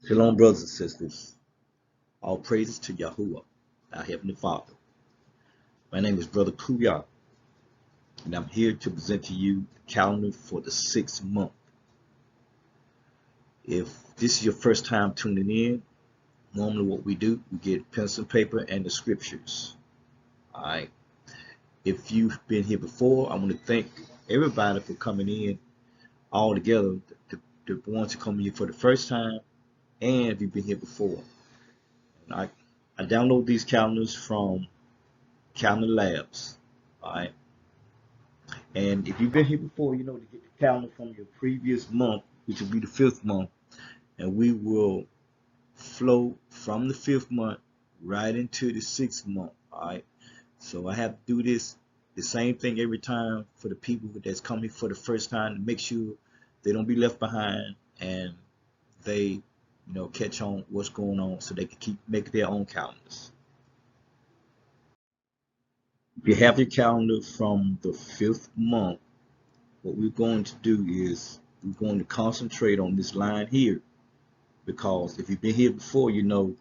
Shalom, brothers and sisters. All praises to Yahuwah, our Heavenly Father. My name is Brother Kuya, and I'm here to present to you the calendar for the 6th month. If this is your first time tuning in, normally what we do, we get pencil and paper and the scriptures. All right. If you've been here before, I want to thank everybody for coming in all together, the ones who come in for the first time, and if you've been here before. I, I download these calendars from Calendar Labs. All right. And if you've been here before, you know to get the calendar from your previous month, which will be the 5th month, and we will flow from the 5th month right into the 6th month. All right. So I have to do this the same thing every time for the people that's coming for the first time to make sure they don't be left behind and they, catch on what's going on so they can keep making their own calendars. If you have your calendar from the 5th month, what we're going to do is we're going to concentrate on this line here, because if you've been here before, you know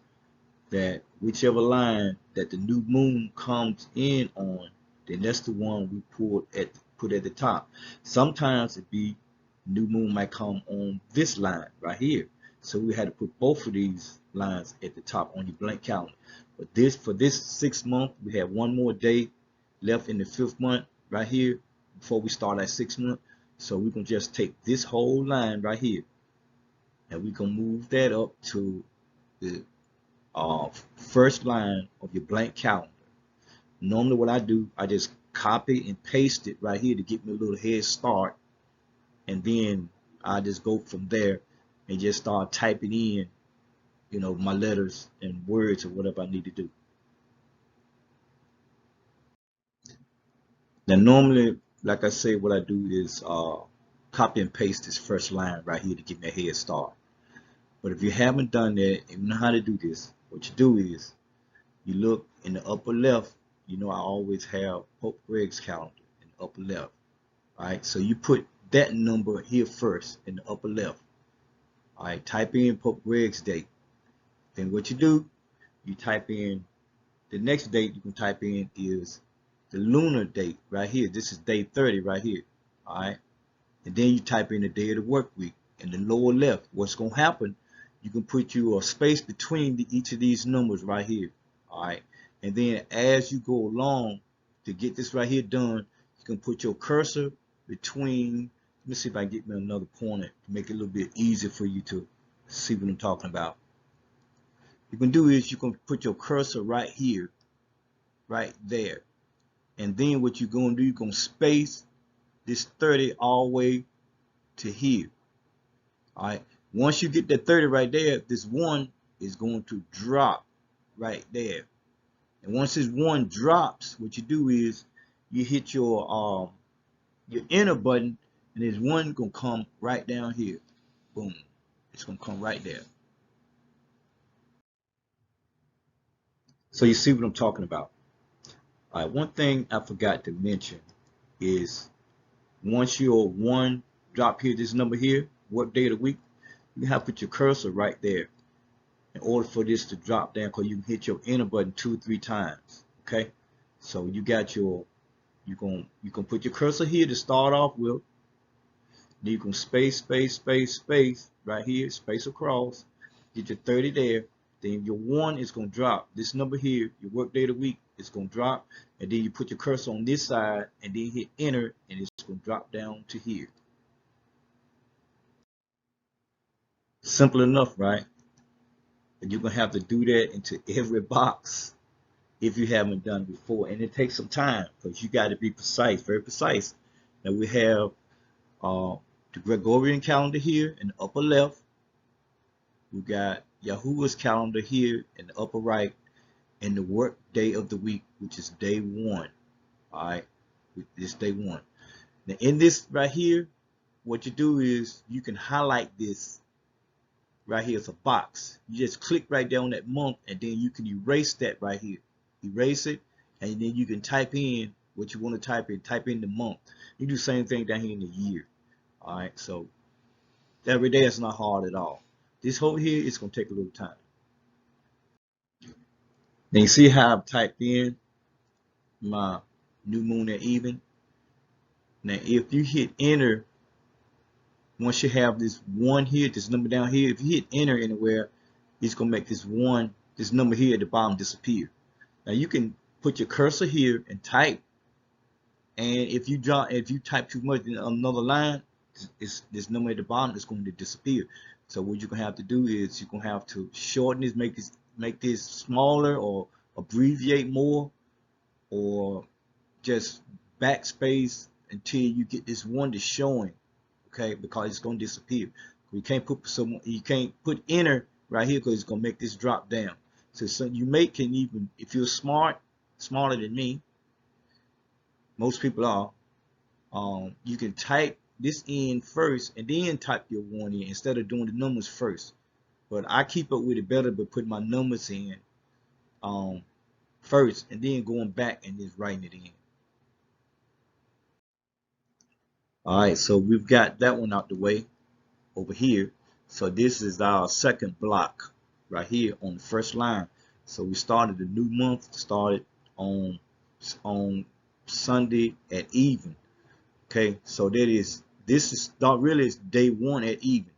that whichever line that the new moon comes in on, then that's the one we put at the top. Sometimes it be new moon might come on this line right here, so we had to put both of these lines at the top on your blank calendar. But for this 6th month, we have one more day left in the 5th month right here before we start our 6th month. So we can just take this whole line right here and we can move that up to the first line of your blank calendar. Normally what I do, I just copy and paste it right here to get me a little head start, and then I just go from there and just start typing in, my letters and words or whatever I need to do. Now normally, like I say, what I do is copy and paste this first line right here to get me a head start. But if you haven't done that and you know how to do this, what you do is you look in the upper left. I always have Pope Greg's calendar in the upper left. All right, so you put that number here first in the upper left. All right, type in Pope Greg's date. Then what you do, you type in the next date you can type in is the lunar date right here. This is day 30 right here. All right, and then you type in the day of the work week in the lower left. What's going to happen, you can put a space between each of these numbers right here. All right, and then as you go along to get this right here done, you can put your cursor between. Let me see if I can get me another pointer to make it a little bit easier for you to see what I'm talking about. You can do is you can put your cursor right here, right there, and then what you're going to do, you're going to space this 30 all the way to here. All right, once you get that 30 right there, this 1 is going to drop right there. And once this 1 drops, what you do is you hit your enter button, and this 1 gonna come right down here. Boom, it's gonna come right there. So you see what I'm talking about. All right, one thing I forgot to mention is once your 1 drop here, this number here, what day of the week, you have to put your cursor right there in order for this to drop down, because you can hit your enter button 2 or 3 times. Okay, so you got your, you can put your cursor here to start off with. Then you can space right here, space across, get your 30 there. Then your 1 is going to drop. This number here, your work day of the week, is going to drop. And then you put your cursor on this side and then hit enter, and it's going to drop down to here. Simple enough, right? And you're going to have to do that into every box if you haven't done it before. And it takes some time because you got to be precise, very precise. Now we have the Gregorian calendar here in the upper left. We got Yahuwah's calendar here in the upper right, and the work day of the week, which is day 1. All right, this day 1. Now in this right here, what you do is you can highlight this right here as a box. You just click right there on that month, and then you can erase that right here. Erase it, and then you can type in what you want to type in. Type in the month. You do the same thing down here in the year. All right, so every day is not hard at all. This over here is going to take a little time. Now you see how I've typed in my new moon at even. Now if you hit enter, once you have this one here, this number down here, if you hit enter anywhere, it's going to make this one, this number here at the bottom disappear. Now you can put your cursor here and type, and if you type too much in another line, this number at the bottom is going to disappear. So what you're gonna have to do is you're gonna have to shorten this, make this smaller, or abbreviate more, or just backspace until you get this one that's showing, okay? Because it's gonna disappear. You can't put enter right here because it's gonna make this drop down. So you can even, if you're smarter than me, most people are, you can type this in first and then type your one in instead of doing the numbers first. But I keep up with it better by putting my numbers in first and then going back and just writing it in. All right, so we've got that one out the way over here. So this is our second block right here on the first line. So we started a new month, started on Sunday at even. Okay, so this is not really day one at even,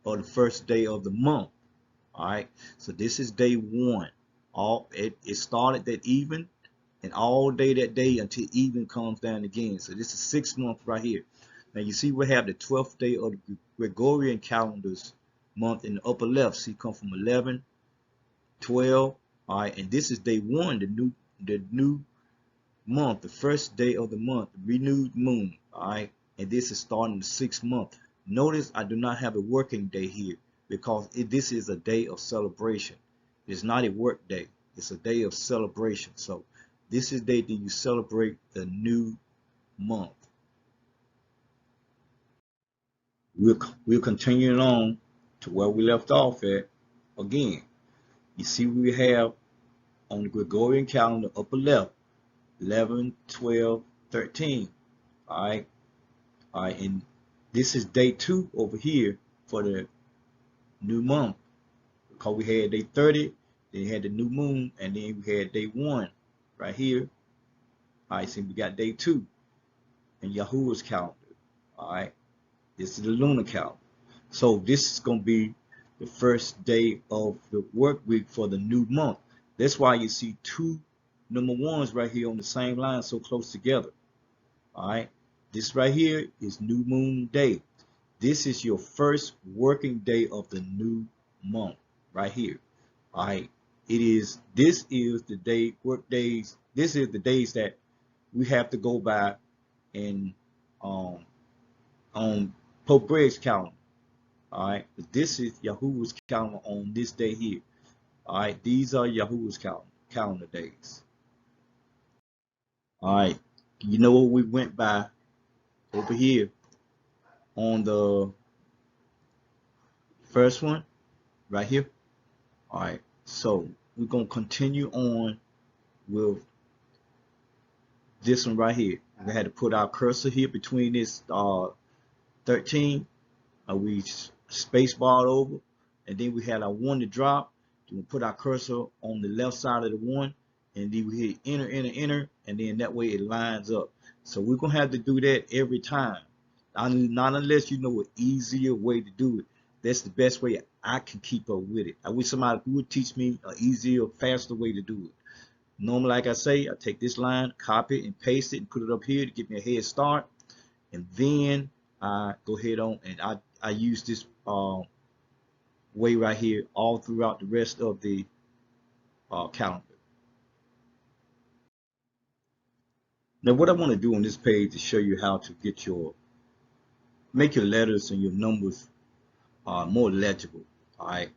or the first day of the month. All right, so this is day one. It started that even, and all day that day until even comes down again. So this is 6 months right here. Now you see we have the 12th day of the Gregorian calendar's month in the upper left. See, come from 11, 12. All right, and this is day one, the new month, the first day of the month, renewed moon. All right, and this is starting the 6th month. Notice I do not have a working day here because this is a day of celebration. It's not a work day. It's a day of celebration. So this is the day that you celebrate the new month. We'll continue on to where we left off at. Again, you see we have on the Gregorian calendar upper left 11, 12, 13. All right, and this is day 2 over here for the new month, because we had day 30, then we had the new moon, and then we had day 1 right here. All right, so we got day 2 in Yahuwah's calendar. All right, this is the lunar calendar. So this is going to be the first day of the work week for the new month. That's why you see 2 number 1s right here on the same line, so close together. All right, this right here is new moon day. This is your first working day of the new month right here. All right, this is the day, work days. This is the days that we have to go by in on Pope Bread's calendar. All right, but this is Yahuwah's calendar on this day here. All right, these are Yahuwah's calendar days. All right, you know what we went by over here on the first one right here. All right, so we're gonna continue on with this one right here. We had to put our cursor here between this 13. We space barred over, and then we had our 1 to drop. Then we put our cursor on the left side of the 1, and then we hit enter, enter, enter, and then that way it lines up. So we're gonna have to do that every time. Not unless you know an easier way to do it. That's the best way I can keep up with it. I wish somebody would teach me an easier, faster way to do it. Normally, like I say, I take this line, copy it, and paste it, and put it up here to give me a head start, and then I go ahead on and I use this way right here all throughout the rest of the calendar. Now what I want to do on this page is show you how to make your letters and your numbers more legible. All right,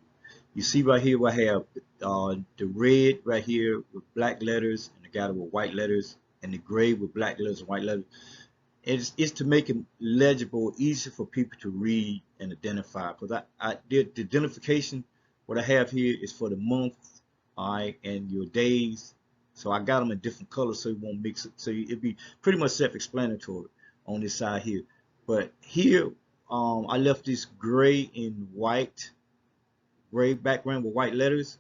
you see right here I have the red right here with black letters, and the guy with white letters, and the gray with black letters and white letters. It's to make it legible, easier for people to read and identify. Because I did the identification. What I have here is for the month, all right, and your days. So I got them in different colors so it won't mix it. So it'd be pretty much self-explanatory on this side here. But here, I left this gray and white gray background with white letters.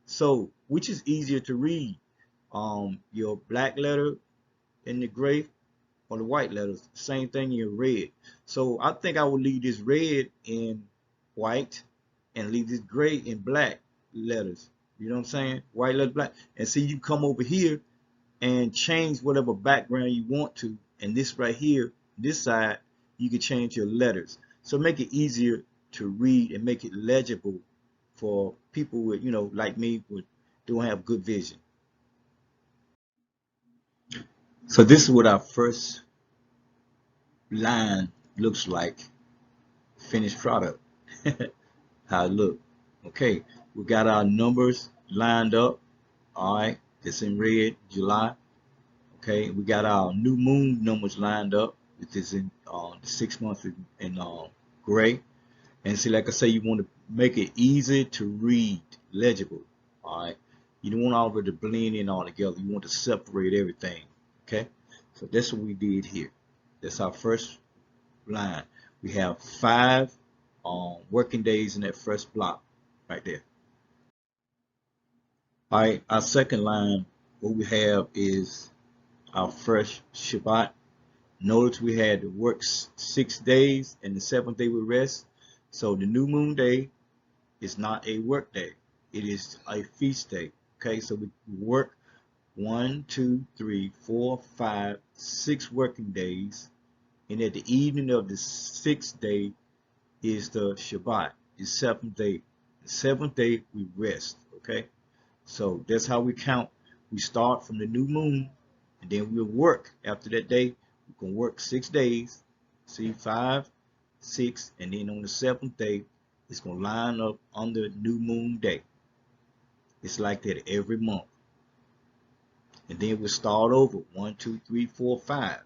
So which is easier to read? Your black letter in the gray or the white letters? Same thing in red. So I think I would leave this red in white and leave this gray in black letters. You know what I'm saying? White letter, black. And see, you come over here and change whatever background you want to. And this right here, this side, you can change your letters. So make it easier to read and make it legible for people with, like me, who don't have good vision. So this is what our first line looks like, finished product. How it look. Okay, we got our numbers lined up. All right, it's in red, July. Okay, we got our new moon numbers lined up, which is in the 6 months in gray. And see, like I say, you want to make it easy to read, legible. All right, you don't want all of it to blend in all together. You want to separate everything. Okay, so that's what we did here. That's our first line. We have 5 working days in that first block right there. All right, our second line, what we have is our first Shabbat. Notice we had to work 6 days and the seventh day we rest. So the new moon day is not a work day. It is a feast day. Okay, so we work 1, 2, 3, 4, 5, 6 working days. And at the evening of the 6th day is the Shabbat, the 7th day. The 7th day we rest. Okay, so that's how we count. We start from the new moon and then we'll work after that day. We can work 6 days, see 5, 6, and then on the 7th day, it's going to line up on the new moon day. It's like that every month. And then we'll start over 1, 2, 3, 4, 5.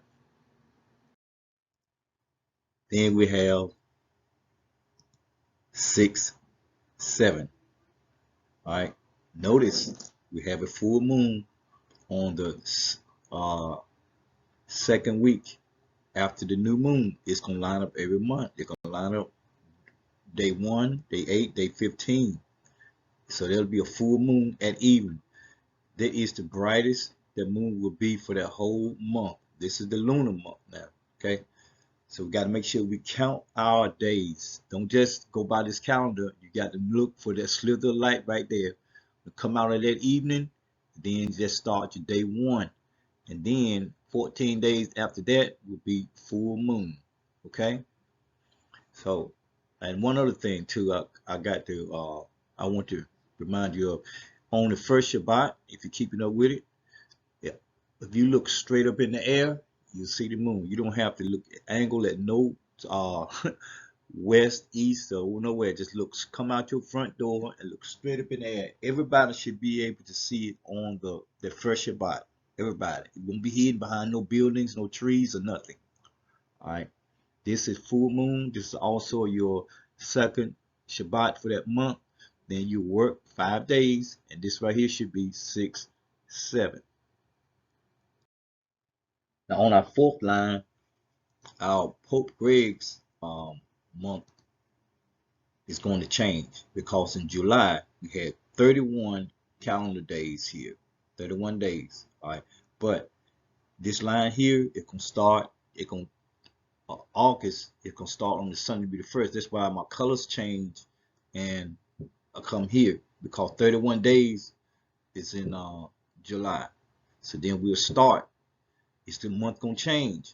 Then we have 6, 7. All right. Notice we have a full moon on the uh, second week after the new moon. It's going to line up every month. It's going to line up day 1, day 8, day 15. So there'll be a full moon at evening. That is the brightest the moon will be for that whole month. This is the lunar month now. Okay. So we got to make sure we count our days. Don't just go by this calendar. You got to look for that slither of light right there. Come out of that evening, then just start your day 1. And then 14 days after that will be full moon. Okay. So, and one other thing too, I got to, I want to remind you of, on the first Shabbat, if you're keeping up with it, yeah, if you look straight up in the air, you'll see the moon. You don't have to look angle at no uh, west, east, or nowhere. Just looks, come out your front door and look straight up in the air. Everybody should be able to see it on the first Shabbat. Everybody. It won't be hidden behind no buildings, no trees, or nothing. All right. This is full moon. This is also your second Shabbat for that month. Then you work 5 days, and this right here should be 6, 7. Now on our fourth line, our Pope Greg's month is going to change because in July we had 31 calendar days here, 31 days. All right, but this line here, it can start. It can August. It can start on the Sunday be the first. That's why my colors change, and I come here because 31 days is in July. So then we'll start. It's the month gonna change.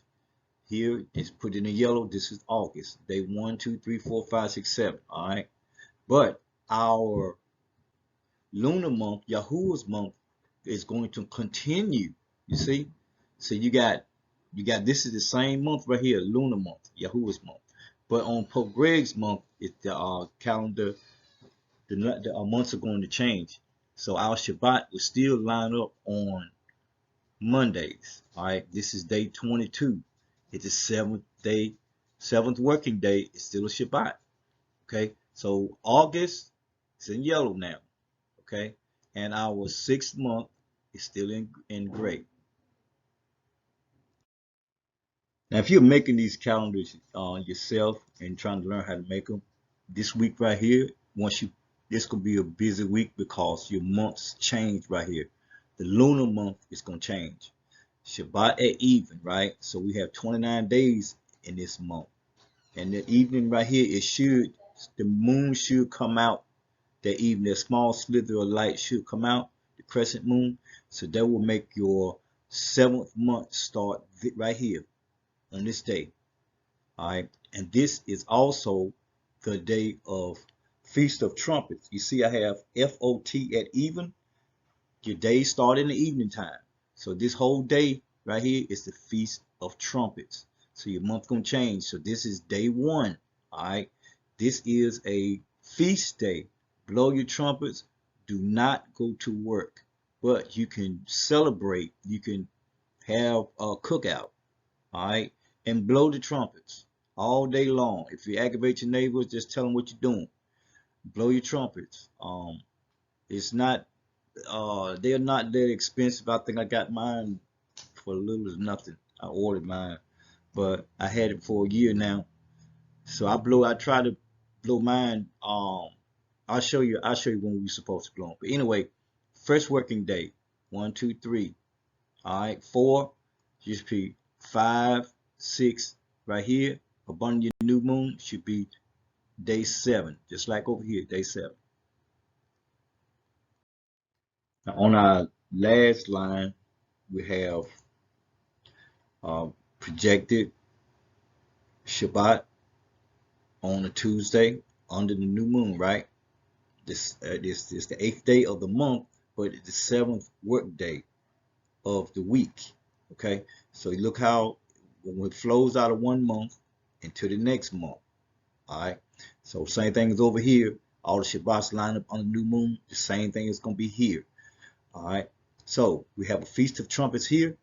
Here it's put in the yellow. This is August. Day 1, 2, 3, 4, 5, 6, 7. All right. But our lunar month, Yahuwah's month, is going to continue. You see? So you got this is the same month right here, lunar month, Yahuwah's month. But on Pope Greg's month, it the calendar, the months are going to change. So our Shabbat will still line up on Mondays. All right, this is day 22. It's the seventh day, seventh working day. It's still a Shabbat. Okay, so August is in yellow now. Okay, and our 6th month is still in gray. Now, if you're making these calendars yourself and trying to learn how to make them, this week right here, once you This could be a busy week because your months change right here. The lunar month is going to change. Shabbat at even, right? So we have 29 days in this month. And the evening right here, the moon should come out that evening. A small slither of light should come out, the crescent moon. So that will make your 7th month start right here on this day. All right. And this is also the day of Feast of Trumpets. You see, I have FOT at even. Your day start in the evening time. So this whole day right here is the Feast of Trumpets. So your month gonna change. So this is day 1. All right. This is a feast day. Blow your trumpets. Do not go to work, but you can celebrate. You can have a cookout. All right, and blow the trumpets all day long. If you aggravate your neighbors, just tell them what you're doing. Blow your trumpets. It's not they're not that expensive. I think I got mine for little as nothing. I ordered mine, but I had it for a year now. So I try to blow mine. I'll show you when we're supposed to blow them. But anyway, first working day. 1, 2, 3. All right, 4. Just repeat. 5, 6. Right here, upon your new moon should be day 7, just like over here, day 7. Now on our last line, we have uh, projected Shabbat on a Tuesday under the new moon, right? This is the 8th day of the month, but it's the 7th work day of the week. Okay, so look how when it flows out of one month into the next month. All right, so same thing is over here. All the Shabbats line up on the new moon. The same thing is going to be here. All right, so we have a Feast of Trumpets here,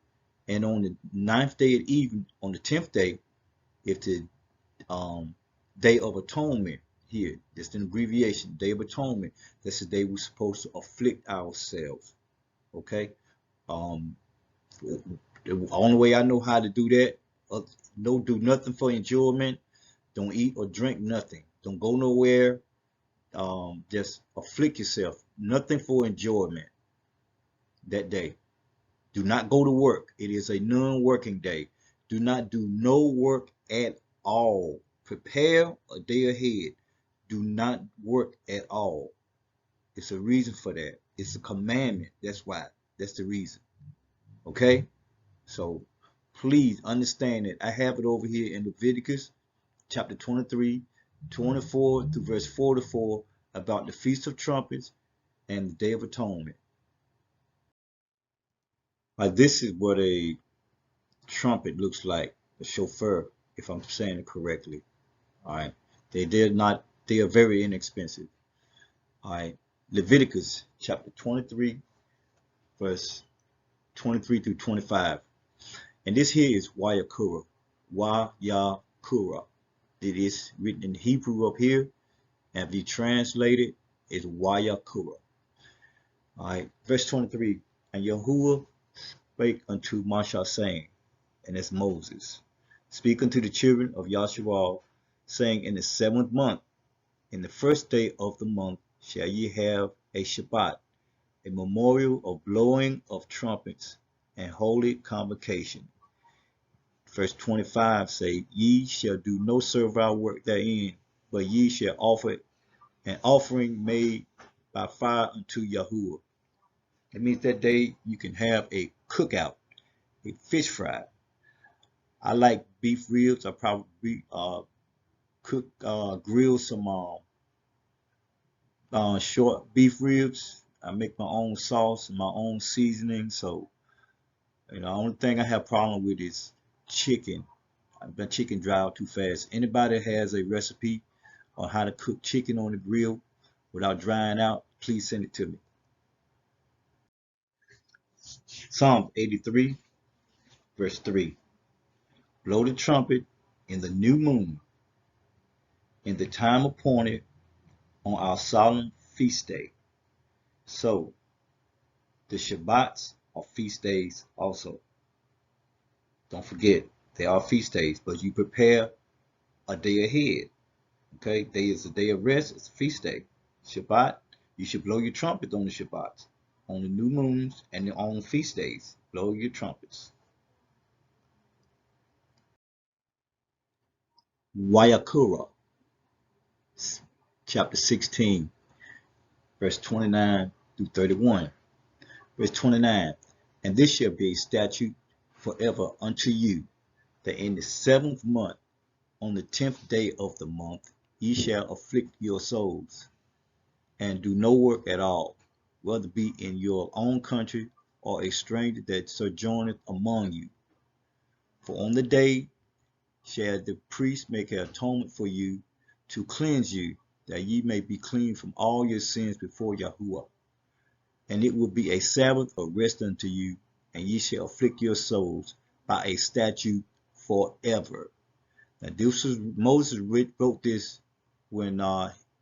and on the 9th day at even, on the 10th day, if the Day of Atonement here, just an abbreviation, Day of Atonement. That's the day we're supposed to afflict ourselves. Okay. Um, the only way I know how to do that, don't do nothing for enjoyment. Don't eat or drink nothing. Don't go nowhere. Just afflict yourself. Nothing for enjoyment that day. Do not go to work. It is a non-working day. Do not do no work at all. Prepare a day ahead. Do not work at all. It's a reason for that. It's a commandment. That's why. That's the reason. Okay? So please understand that I have it over here in Leviticus chapter 23, 24 through verse 44 about the Feast of Trumpets and the Day of Atonement. Like this is what a trumpet looks like, a shofar, if I'm saying it correctly. All right. They are very inexpensive. All right. Leviticus chapter 23, verse 23 through 25. And this here is Wayakura. Wayakura. It is written in Hebrew up here. And if you translate it, it's Wayakura. All right. Verse 23. And Yahuwah spake unto Moshe, saying, and that's Moses, speak unto the children of Yasharal, saying, in the 7th month, in the first day of the month, shall ye have a Shabbat, a memorial of blowing of trumpets, and holy convocation. Verse 25 say, ye shall do no servile work therein, but ye shall offer an offering made by fire unto Yahuwah. It means that day you can have a cookout, a fish fry. I like beef ribs. I probably grill some short beef ribs. I make my own sauce and my own seasoning. So, the only thing I have problem with is chicken. My chicken dry out too fast. Anybody has a recipe on how to cook chicken on the grill without drying out, please send it to me. Psalm 83, verse 3. Blow the trumpet in the new moon, in the time appointed on our solemn feast day. So, the Shabbats are feast days also. Don't forget, they are feast days, but you prepare a day ahead. Okay, day is a day of rest, it's a feast day. Shabbat You should blow your trumpets on the Shabbats, on the new moons, and on feast days. Blow your trumpets. Wayakura, chapter 16, verse 29 through 31. Verse 29. And this shall be a statute forever unto you, that in the 7th month, on the 10th day of the month, ye shall afflict your souls, and do no work at all, whether be in your own country or a stranger that sojourneth among you. For on the day shall the priest make an atonement for you, to cleanse you, that ye may be clean from all your sins before Yahuwah. And it will be a Sabbath of rest unto you, and ye shall afflict your souls by a statute forever. Now this was Moses wrote this when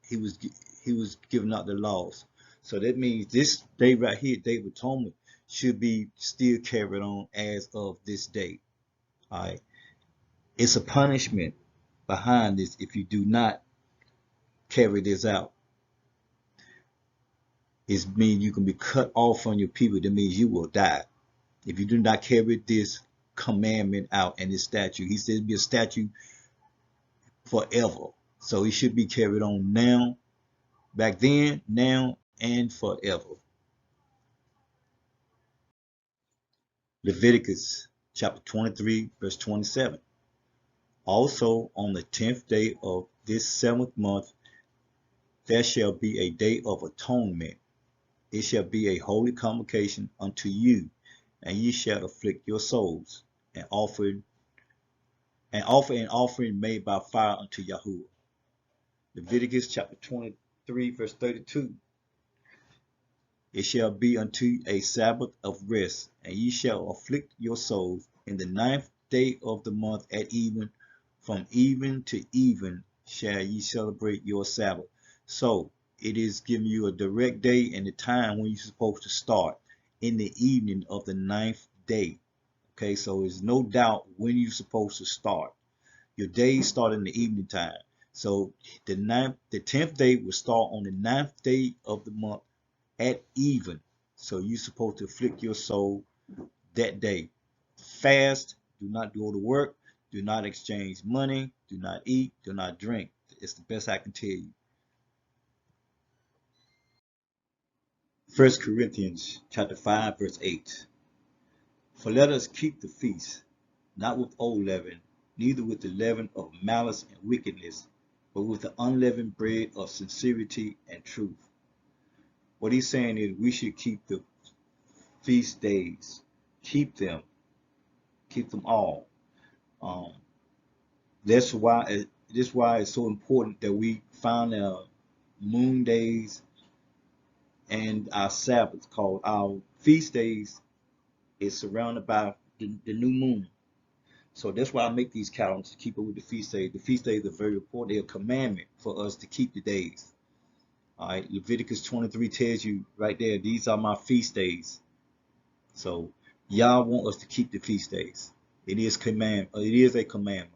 he was giving out the laws. So that means this day right here, Day of Atonement, should be still carried on as of this day. All right, it's a punishment behind this if you do not carry this out. It means you can be cut off from your people. That means you will die if you do not carry this commandment out and this statute. He says it'll be a statute forever. So it should be carried on now, back then, now, and forever. Leviticus chapter 23, verse 27. Also on the 10th day of this 7th month, there shall be a day of atonement. It shall be a holy convocation unto you, and ye shall afflict your souls, and offer an offering made by fire unto Yahuwah. Leviticus chapter 23, verse 32. It shall be unto a Sabbath of rest, and ye shall afflict your souls in the 9th day of the month at even. From even to even shall ye celebrate your Sabbath. So it is giving you a direct day and the time when you're supposed to start, in the evening of the 9th day. Okay, so there's no doubt when you're supposed to start. Your days start in the evening time. So the 10th day will start on the 9th day of the month at even. So you're supposed to afflict your soul that day. Fast, do not go to work, do not exchange money, do not eat, do not drink. It's the best I can tell you. 1 Corinthians chapter 5, verse 8. For let us keep the feast, not with old leaven, neither with the leaven of malice and wickedness, but with the unleavened bread of sincerity and truth. What he's saying is we should keep the feast days. Keep them all. That's why it's so important that we find our moon days and our Sabbaths, called our feast days is surrounded by the new moon. So that's why I make these calendars to keep up with the feast days. The feast days are very important. They're a commandment for us to keep the days. All right, Leviticus 23 tells you right there, these are my feast days. So y'all want us to keep the feast days. It is a commandment.